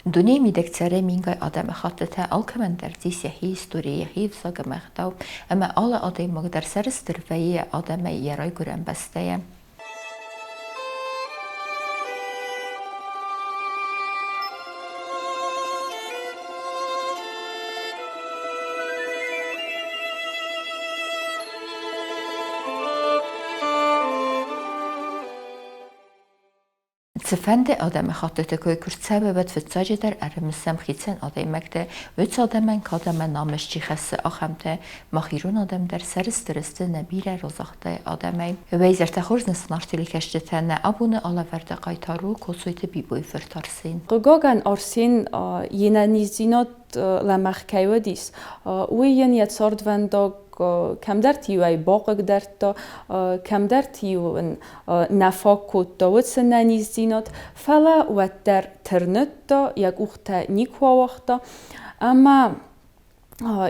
Դունի միդեկցերը մինգայ ադամը խատտը ալքմանդերձիս եհի իստորի եհի վսագը մեղտավ, əmə ալը ադəy մգդər սərստırvəyi ադəmə երայ գուրən bəstəyə. Цифенде адаме хатты көй күрцәбе бет фитсаҗедер әрмисем хитсен адаймәкте вөц адамен кадаме намеш чихәсе ахамте махирун адамдер сәрстәрсте нәбирә розахта адамай вәйзәртә хурзны снартили кәштәтәне абуны алавердә кайтару косойты бибой фертарсин. Гоган арсин ینانیزینات لمخکیودیس وین یه سرد ونداگ کم در تیوی باغ درت کم در تیون نفاق کود داود سنانیزینات فلا و در ترنت دا یک وقت نیکوا وقتا اما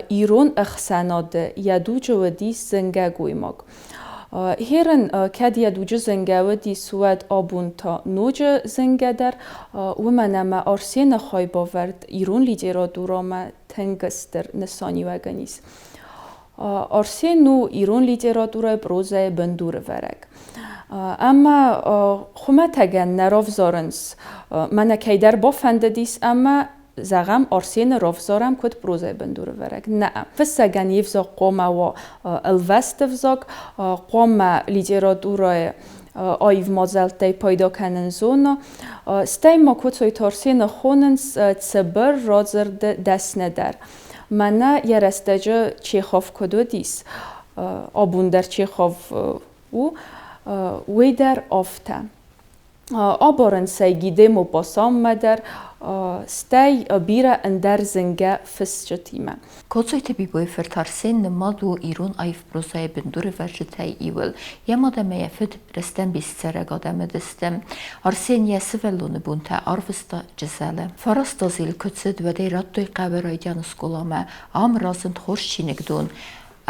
ایران اخساناد یادو جودیس زنگه گویماگ هرن کدی دوج زنگه و دی سواد آبون تا نوج زنگه در و من ما آرسین خای باورد ایران لیدرا دورام تنگستر نسانی و گنیس آرسین نو ایران لیدرا دورای بروزه بندور ورگ اما خمه تگن نراف زارنس من کی در بافند دیس اما زغم آرسین رافزارم کد بروزه بندور ورگ نه فسگن یفزاق قوم و الوست فزاق قوم لیتراتورای آیو مازلتی پیدا کنن زونا ستی ما کد سوی تارسین خوننس تسبر رازر دست ندر من یه رستجا چیخاف کدو دیس آبون در چیخاف وی در آفته آبارن سیگیده مباسام مدر ستی بیره اندر زنگه فسجتیمه. کجایت بیبای فرتارسین نمادو ایران ایف بروزای بندور ورجتای ایول یما دمه فد رستن بیستره قدم دستم ارسین یه سولون بونته آرفستا جزاله فراستا زیل کتسد و دی رد دوی قبرای دیانس گلامه ام رازند خوش چینگدون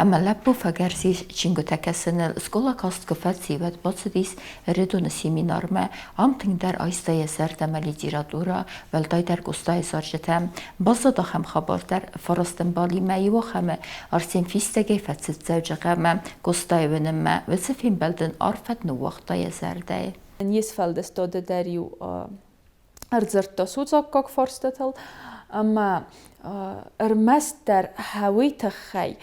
اما لبو فگرزیش چینگو تکسنل اسکولا کاست گفت سیوت باتسدیس ردون سیمینارمه ام تنگ در آیستای زردم لیتراتورا ولدای در گستای زارجتم بازا داخم خبر در فراستن بالی میو خمه ارسین فیستگی فتسد زوجقم گستای ونمه و سفین بلدن آرفت نو وقتای زرده نیس فلدستاده دریو ارزرتا سوزاکاک فرستتل اما ارمست در هوی تخی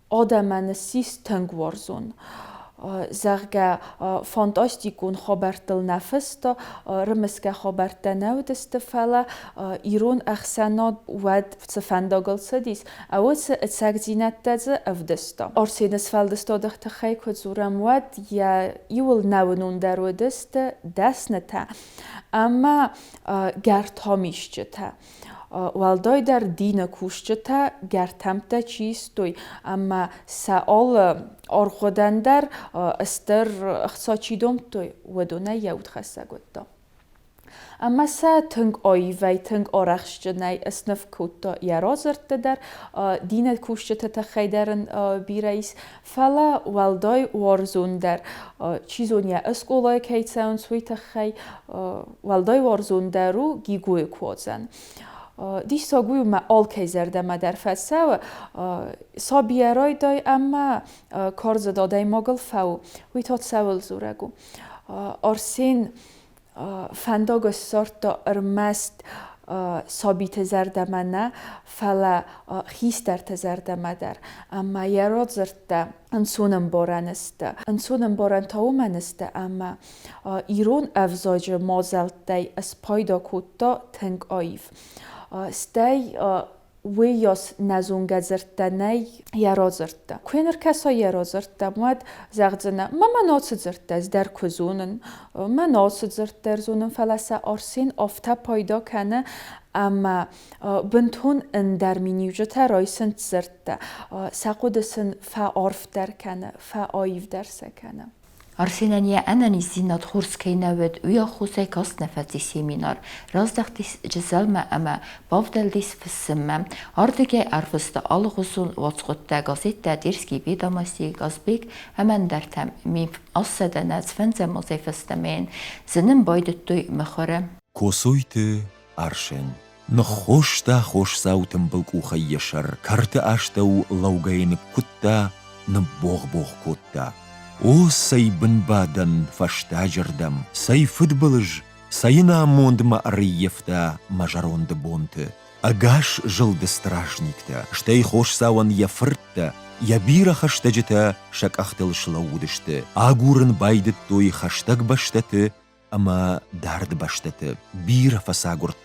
آدمان سیستنگ ورزون زغگه فانتاستیکون خبرتل نفس تا رمسکه خبرت نودست فلا ایران اخسانات ود سفنداگل سدیس اوس اتساگزینت دزه افدستا ارسینس فلدستا دخت خی کدزورم ود یا ایول نونون در ودست دست نتا اما گرت همیش جتا والدای در دین کوشته گرتمت چیستوی اما سال آرخودن در استر اخساچیدم توی ودونه یود خسته گودا اما سه تنگ آیوی تنگ آرخش جنای اسنف کوتا یرازرت در دین کوشته تخیدرن بیرایس فلا والدای وارزون در چیزونیا اسکولای کیتسان سوی تخی والدای وارزون درو گیگوی کوزن دیش ساگوی ما آل که زرده ما در فسه و سابیرای دای اما کارز دادای ماگل فاو وی تات سوال زورگو ارسین فنداگ سارتا ارمست سابیت زرده ما نه فلا خیستر تزرده ما در اما یراد زرده انسونم بارن است انسونم بارن تاو من است اما ایران افزاج مازلت دی از پایدا کوتا تنگ آیف ستی ویاس نزونگه زرتنی یرا زرته کوینر کسا یرا زرته مود زغزنه من آسد زرته از در کزونن من آسد زرته در زونن فلسه آرسین آفته پایدا کنه اما بنتون اندر مینیوجت رایسن زرته سقودسن فا آرف در کنه فا آیف در سکنه ارسینانیا انانی زینات خورس کی نود ویا خوسه کاست نفتی سیمینار رازدختیس جزلمه اما بافدلدیس فسمم اردگه ارفسته آلغوزون واتخوته گازیت دیرسکی بیداماسی گازبیگ همان درتم میف اصده نزفنزه مزیفستمین زنم بایدت دوی مخوره Косойты аршен. Но хошта хош саутым был куха ешар. Карты аштау лаугайны кутта, на бог кутта. О, сай бадан фашта жердам, сай футболыж, сайна мондма арыевта мажаронды бонты. Агаш жылды стражникта, штай хош сауан яфыртта, ябира хаштажыта шак ахтыл шлаудышты. Агурын байдыт той хаштаг баштаты, ама дard баштаты, бира фасагурт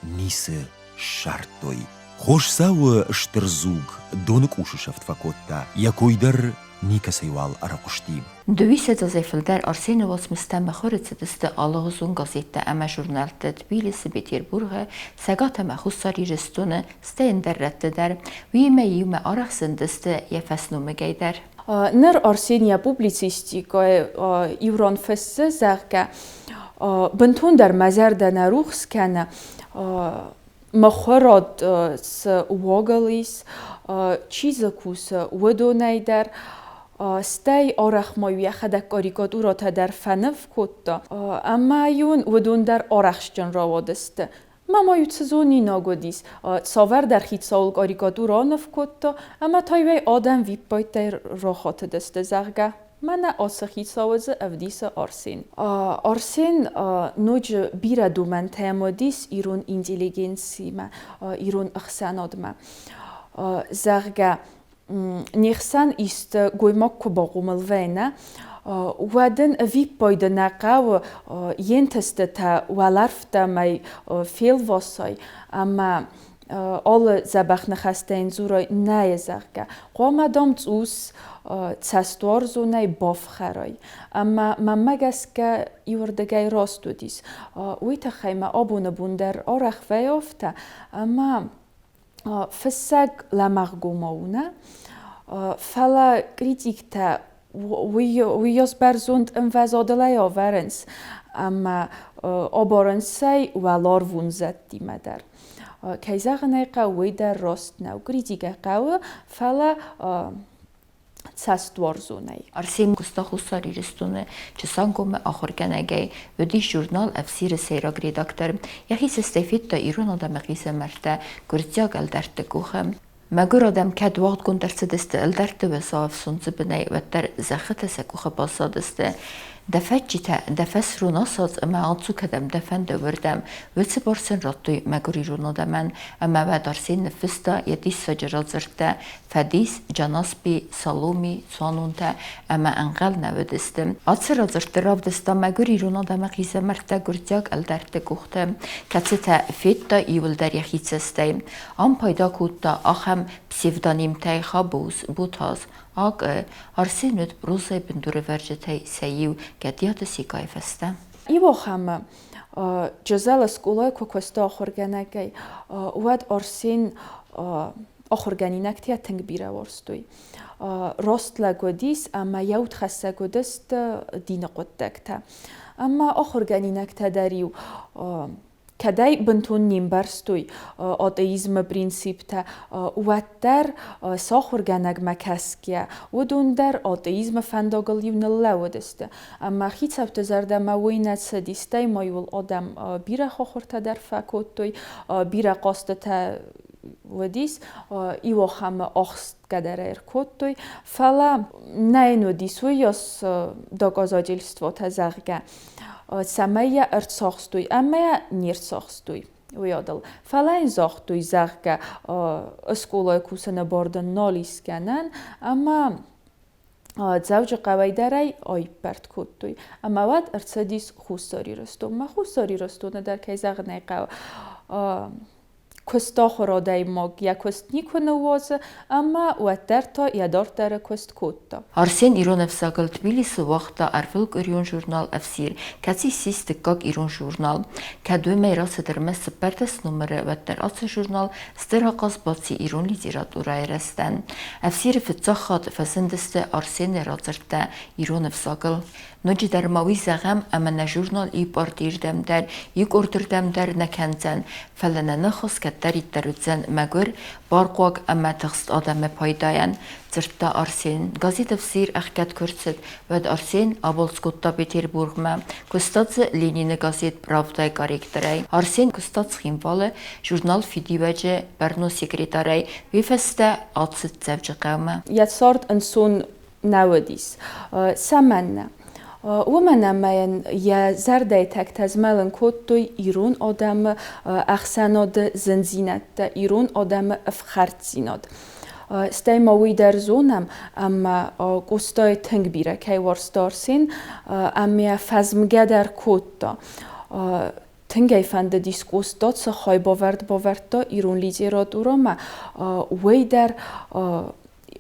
Нисы шартой. Хош сауы штырзуг, донық ушышафт факотта, якойдар Ника сайвал аракушти. Дövise zazefilder Arsenij Osmistan bexorecediste Allahuzun gazette eme jurnalte Tbilisi Peterburg'a segate me hussari ristune stein derrette der vime yume araxsindiste jefesnume geider. Nër Arsenija publicistikë Ivron Fesse zerke bëntun der mazerde në ruxkene më khërod së uogëlis çizëkus vëdonejder staj orach mojuja xada karikaturata der fenëv kotta amma jun vëdon der orachshqën ravodiste Mama ju sezoni nagodis, saver der hitsaul karikaturanov kotta, ama tajvej adam vippajtaj rohat deste zerga. Mana asa hitsauze evdisa Arsen. Arsen noj bira dumen temodis irun intelligensime, irun axsanadme. Zerga nixsan ist goimakko bagumilvene, Wadden vippajde naqaw jenteste ta walarfta mai feelwassai, ama alle zabachne hastein zuroi nae zerga. Qomadam zus tsastor zonai bafkharai. Ama mamagaska iwardegay rastudis. Uita khayma abune bunder arach vejofta, ama fessag la margomauna. Fala kritikta Uyos berzund învezadalai averens, ama abarensai valar vunzetti meder. Kejzagenai qawi der rostnau kritika qawi fala tsastwarzonai. Arsen Gustahusari ristune çesangome ahorgenegay ödi jurnal efsire seyrak redaktor yahis stefitta irunada maqise merte gurtjag elderte kuchem Magur adam kad waqt kundersediste elderte ve saaf sunzibnei vetter zakhete sekuche basadiste Defecite defesru nasaz ama altsu kadem defende vurdem vetse borsen rattoy maguri runodamen ama ve darsin nefista yedis saceradzırte fedis canaspi salomi sonunte ama engel nevedistim atsıradzırte ravdista maguri runodame qize merte gurtjak elderte kuhtem katsete fitta ivilder yahitsesteyim am payda kutta ahem psevdonimtey khabuz butaz Ag Arsenij bruzay bindure verjetey seyiv gediate sikayfeste. Ivo ham cezala skolay kokosta ahorganagay uad Arsen ahorganinaktia tengbira vorstoy. Rostla godis ama yaut khassa godest dina qottakta. Ama ahorganinakta dariu Kadai bentun nimbarstoy ateizm principta uatter sahorganag makaskia udundar ateizm fandogel yunellawdeste amma hitsavte zarda mawinat sadistay mayul adam bira khorta dar fakottoy bira qastata ودیس ایو هم آخست قدر کتوی فلا نه دیسویاس داغازاجلستو تزرگه سمیه ارتساخستوی اما نیرتساخستوی ویادل فلا این زاختوی زرگه اسکولای کوسن باردن نالیسکنن اما زوج قویدرای آی پرت کتوی اما ود ارتسادیس خوستاری رستو ما خوستاری رستو ندر که زرگه نیقو Kosta horodai mag ja kost nikone was, ama uaterta yadartare kost kotta. Arsen İron efsagal Tbilisi vaxta arvılq İron jurnal efsir, katsi sistikak İron jurnal, kadö meyrasedir mespertes numere vetter atse jurnal, steraqas batsi İron literatura eresten. Efsir fitzaxat fesindiste Arsen razırta İron efsagal. Noci der mavi zağam ama ne jurnal i partir demder, yük ordur demder ne kenzen, felene nexos Феттери Тарудзен Магур, Баркуак Аматахст Адаме Пайдаyan, Цирта Арсен, газета всир Ахкат Курцет, Вед Арсен, Аболскотта Петербургма, Кустадзе Ленина газет Правдай Корректорай, Арсен Кустадз Химвале, журнал Фидивеже, Берно секретарай, Вифесте Ацет Цевджекаума. Яцард Ансон Nowadays. Саманна. ومنامين يا زرديتك تزملن كوتوي إيرون آدم أخسناد زنزينت إيرون آدم أفخرتزيناد. استيما ويدر زونم أما قصدای تنگ بیره که ورستارسین اما فزمگدر کوتا تنگی فند دیسکوستات سخای باورد تا ایرون لیتراتورا ما ویدر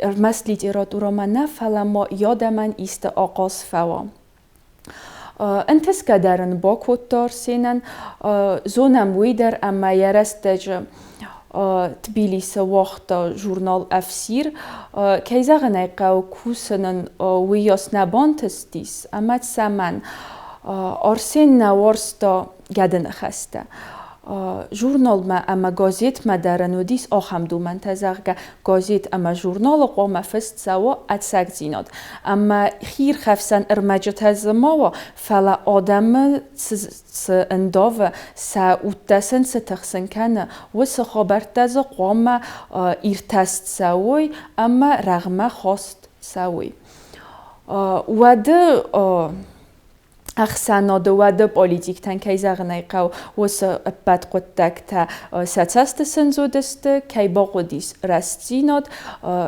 ارمس لیتراتورا ما نفلا ما یادمن ایست آقاز فوا انتس کدرن با کوتارسینن زونم ویدر اما یرستج تبیلیس وقت ژورنال افسیر که زغنای قو کوسنن ویاس نبانتستیس اما سمن آرسین نوارستا گدن خسته ژورنال ما اما گازیت ما درن و دیس آخم دو منتظر گازیت اما ژورنال قوم فست سوا اتسک زیناد اما خیر خفسن ارمجت از ما و فلا آدم انداو سا اوتسن ستخسن کنه و سخابرت از قوم ایرتست سوی اما رغم خواست سوی و ده أخسانود وده politik تن كي زغناي قو وس بات قدك تا ساتست سنزودست كي باقوديس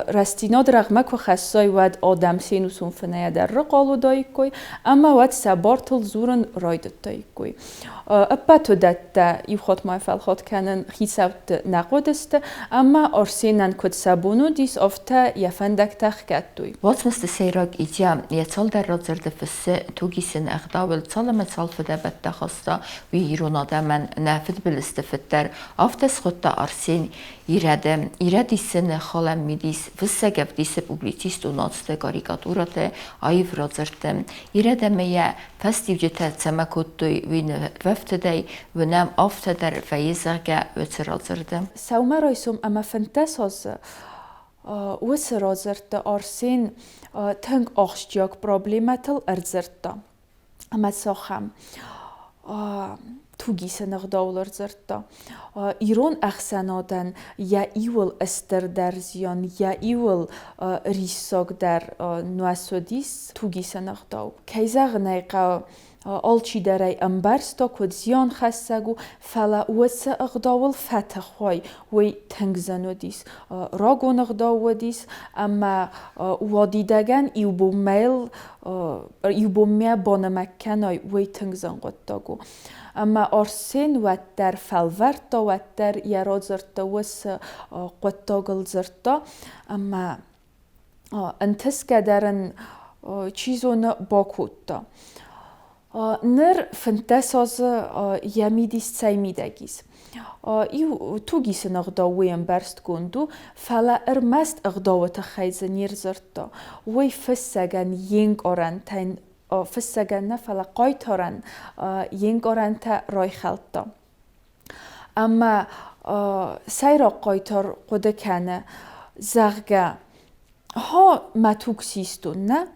راستينود رغم كو خصاي ود آدم سينوسون فنايا در رقالو دايكوي اما ود سبارتل زورن رايدت دايكوي باتو دات يخوت ما فالخوت كانن خيساوت نقودست اما أرسينن كد سابونو ديس افتا يفندك تخكتوي Wat was de seirak idea? Je zal daar rotzerde fisse toegisen اخداول تصلم تصلفده بتخصصا ويرون آدمن نافذ بالاستفتار افتس خطة أرسين إيرادي سنة خالم ميديس فسقف ديس بوبليتيست وناتسته كاريكاتورته عيف رازرتم إيرادة ميا فستيوجتا تسمكوتوي وين وفتدي ونام افتدر فيزاقا وترازردم سوما رايسوم اما فنتساز وسرازرت أرسين تنگ آخشجاك بروبليماتل أرزرتا اما ساخم توگی سنگ دولار زرتا ایران اخسنادن یا ایول استر در زیان یا ایول ریساگ در نواسودیس توگی سنگ داو کیزاغ نیقا آلچی درای امبرستا کد زیان خستگو فلا وسه اغداول فتح خوای وی تنگ زنودیس راگون اغداودیس اما وادیدگن ایو بومیا بانمکنای وی تنگ زنگوتاگو اما آرسین و در فلورتا و در یراد زرتا وسه قطاگل زرتا اما انتس کدرن چیزون باکوتا نر فنتساز یمیدیس سایمیدگیز ایو توگیس نغداویم برست گندو فلا ارمست اغداوت خیزنیر زرتا وی فسگن ینگ آرنتین فسگن نه فلا قایتارن ینگ آرنت رای خلطا اما سایرا قایتار قده کنه زغگه ها متوکسیستون نه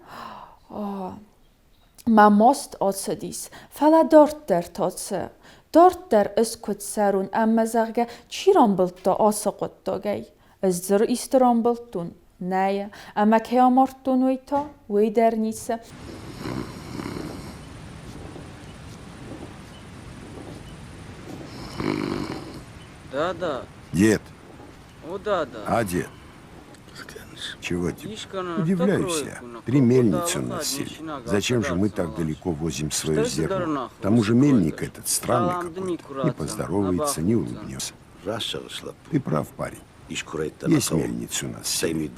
ما ماست آتسدیس فلا دارت در تاتسه دارت در اسکت سرون اما زغگه چی رامبلتا آسا گی از زر ایست رامبلتون نه اما که آمارتون ویتا وی در نیسه Да. Дед. О, да. А, дед? Чего тебе? Удивляюсь я. 3 мельницы у нас в селе. Зачем же мы так далеко возим свое зерно? К тому же мельник этот странный какой-то. Не поздоровается, не улыбнется. Ты прав, парень. Есть мельницы у нас в селе.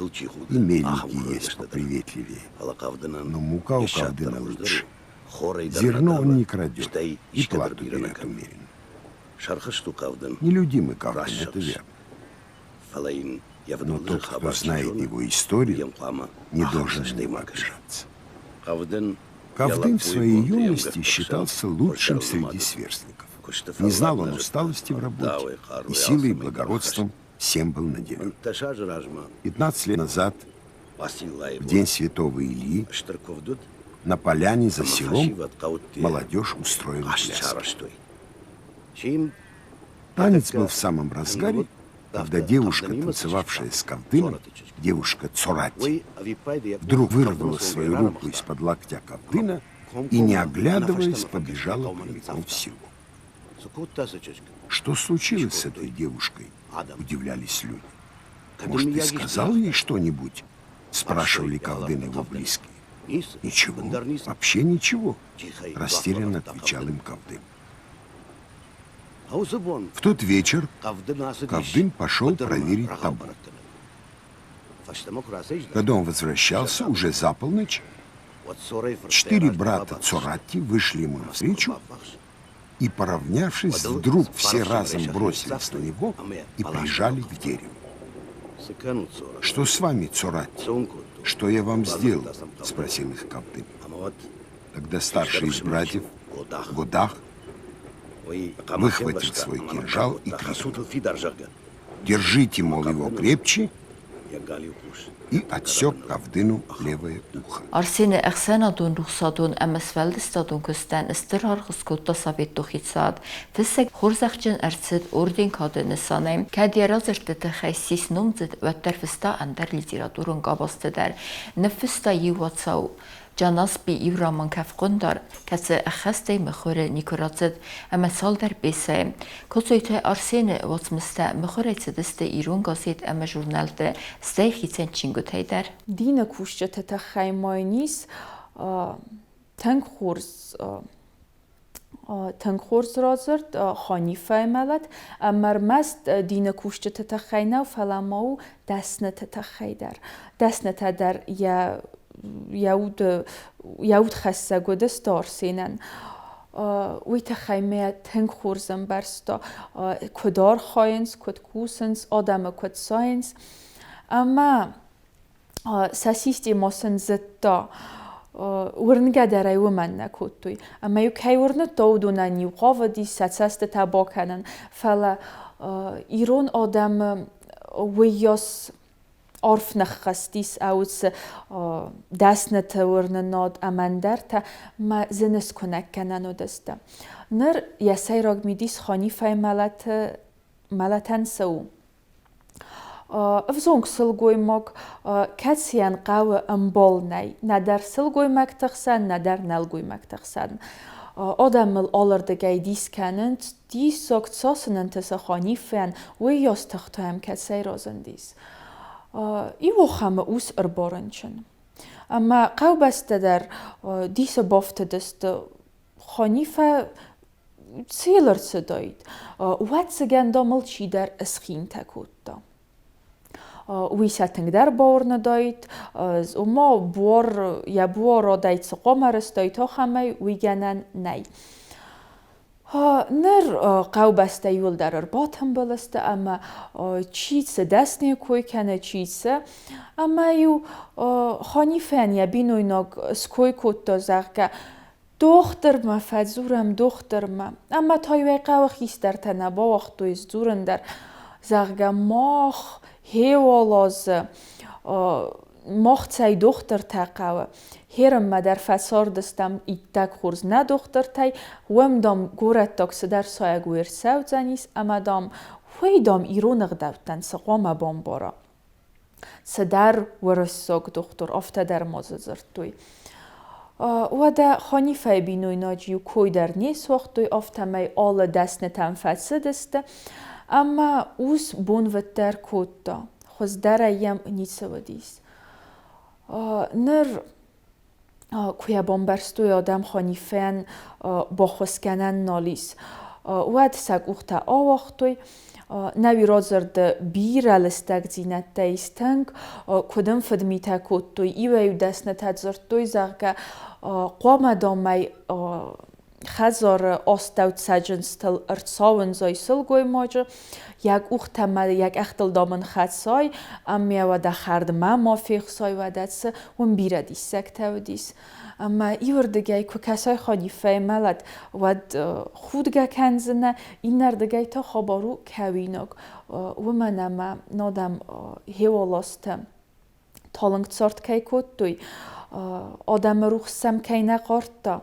И мельники есть поприветливее. Но мука у Кавдына лучше. Зерно он не крадет. И плату дает умеренно. Нелюдимый Кавдын, это верно. Но тот, кто знает его историю, не должен на него обижаться. Кавдын в своей юности считался лучшим среди сверстников. Не знал он усталости в работе, и силой и благородством всем был наделен. 15 лет назад, в день святого Ильи, на поляне за селом молодежь устроила пляски. Танец был в самом разгаре, когда девушка, танцевавшая с Кавдыном, девушка Цорати, вдруг вырвала свою руку из-под локтя Кавдына и, не оглядываясь, побежала прямиком в село. Что случилось с этой девушкой? Удивлялись люди. Может, ты сказал ей что-нибудь? Спрашивали Кавдын его близкие. Ничего, вообще ничего, растерянно отвечал им Кавдын. В тот вечер Кавдын пошел проверить табун. Когда он возвращался, уже за полночь, 4 брата Цорати вышли ему навстречу и, поравнявшись, вдруг все разом бросились на него и прижали к дереву. «Что с вами, Цорати? Что я вам сделал?» — спросил их Кавдын. Тогда старший из братьев, Годах, выхватил свой кинжал и крикнул: «Держите, мол, его крепче!» и отсек Кавдыну левое ухо. Արսենը եղսենադուն ռուխսադուն ամսվելդստադուն կստան ստրար խսկոտա սավետոխիցად ֆսեք խորզախջն արցդ օրդին կադենսանե կադիարազերտը խայսիս նոմձդ վտերֆստա անդար լիտերատուրն կաբաստդար նֆստա յուացաու Ջանասպի Իվրաման կավկոնդար կացը ախաստե մխորը նիկորացդ ամասալդար բեսե կոսոյթե Արսենը ոծմստա մխորեցը դստե իրուն գասիտ ամա ժուրնալտը ստեյխիցեն չինգութայդար Դինը կուշճը թեթա խայմայնիս թնքորս ռոզրտ խանի ֆայմալատ ամարմաստ դինը կուշճը թեթա խայնավ ֆալամաու դասնը թեթա խայդար դասնը թադար яуд хасса года старсинан уйта хаймея тенхурзен барсто кудар хайнс куд кусенс адама куд сайнс ама сасисти мосен зетта ورنگدرای و من نکوتوی اما یو کی ورن تودونا نیو قاودی ساتست تاباکنن فلا ایران آدم ویاس عرف نخستیس اوس دست نتورن ناد امندر تا ما زنس کنک کنن و دسته نر یسای راگ میدیس خانی فای ملتن سو افزونگ سلگوی مگ کسیان قو امبال نی ندر سلگوی مک تخسن ندر نلگوی مک تخسن آدم آلردگی دیس کنند دیس ساکت ساسنن تس خانی فین و یاس تختایم کسی رازندیس ایو خم اوس اربارنچن اما قو بسته در دیس بافت دست خانیفه سیلر سداید وات سگن دامل چی در اسخین تکود دا وی ساتنگ در باور نداید اما بوار را داید سقام رستاید ها خمه وی گنن نی نر قو بسته یول در ارباط هم بلسته اما چیز دست نیکوی کنه چیز اما یو خانی فنیه بینوی ناگ سکوی کود دازق که دختر ما فزورم دختر ما اما تایوی قو خیست در تنبا وقت و زورن در زغ ماخ هیوالاز ماخت سای دختر تاقوه هرم ما در فسار دستم ایتک خورز نه دختر تای وم دام گورت تاکس در سایه گویر سو زنیس اما دام وی دام ایرونق دوتن سقام بامبارا سدر ورساق دختر افته در ماززر توی و ده خانی فای بینوی ناجیو کوی در نیس وقت توی افته می آل دست نتن فسه دسته اما اوس بون وتر کود دا خوز در ایم نیسه ودیس نر کویا بامبرستوی آدم خانی فین با خسکنن نالیس واد سگ اخته آوختوی نوی رازرد بیر الستگ زینت دیستنگ کدام فدمی تکوتوی ایوی دست نتزرتوی زغگه قام دامی خزار آستاوت سجنستل ارتساون زایسل گوی ماجه یک اختمال یک اختل دامن خدسای امی و ده خرد ما فیخ سای و دست ون بیره دیس سکته و دیس اما ایور دگه که کسای خانی فیملد و خودگه کنزنه این نردگه تا خبارو کویناک و من اما نادم هیولاستم تالنگ تسارت که کتوی آدم روح سم که نقارتا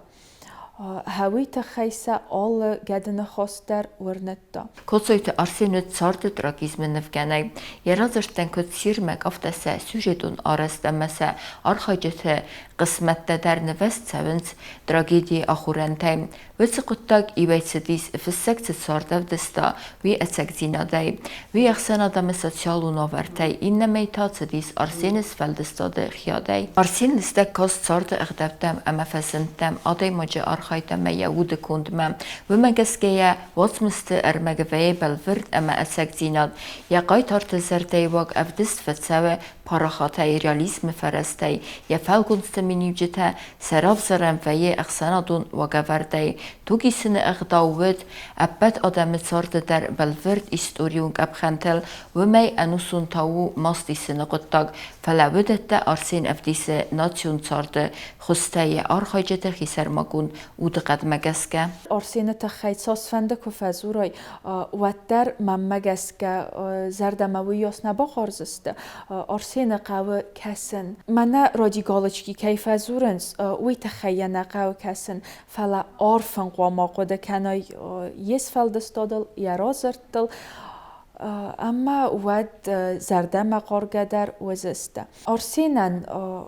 هاوی تخیسه آل گدن خواستر ورنتا. Kotsojte arsenet sardı tragizmi nefgenay. Yarazırten köt sirmek aftese süjedun arastemese arxacete qismette der nevest sevins tragediye ahurentay. Vetse quttak ibaytsidis fissekt sardevdesta vi etsek zinaday. Vi yaxsena da mesatsalun avertay. İnnemey tatsidis arsenis feldestadı xiyaday. Arsenistek kost sardı iqdevtem emefesintem aday maca arxayteme yahud kundmem. Ve megeskeya vatsmiste ermegeveye belverd ema etsek zinad. Ya qaytartı zertay vak evdist fetsewe paraxatay realizm ferestay. Ya felgunste minücete serav zeren veye axsanadun vagaverday. Tugisini iqdavvet ebbet adamı sardı der belverd istoriyung abxentel ve mey enusun tavu mastisini quttak. Felavedette arsin evdisi nasyon sardı. Xustay arxaycete xisermagun udqad megeske. Arsin تخیصاس فنده کفزورای و در ممگسکه زردموی یاس نبا خارزسته آرسین قوه کسن من رادیگالچکی کیفزورنس وی تخیه نقوه کسن فلا آرفن قواما قده کنای یس فلدستادل یرازرتل اما ود زردم قارگدر وزسته آرسینن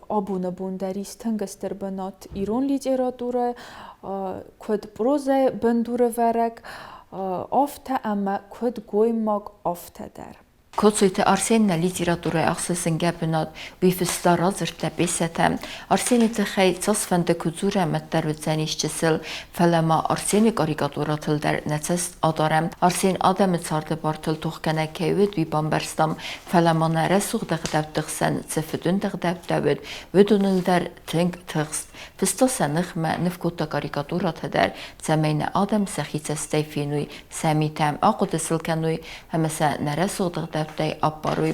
آبونه بوندریست تنگستر بنات ایرون لیتراتوره کد پروزه بندوره ورک آفته اما کد گویماگ آفته در Kotsojte arsenna literatura axsasınga bünad bifista razırtla besetem. Arsenite xey tasfende kuzura mettervetseni işçisil felema arseni karikaturatıl der necest adarem. Arsen adamı sardı bartıl toxkene keyvet vi bamberstam felema nere suğdaqdavdıqsen zefidün daqdavdavid vedunil der tink tıqst. Fista senixme nifkota karikaturat der zemeyne adam sexitsestey finuy semitem aqudısıl kenuy hemese nere suğdaqdav day apparuy.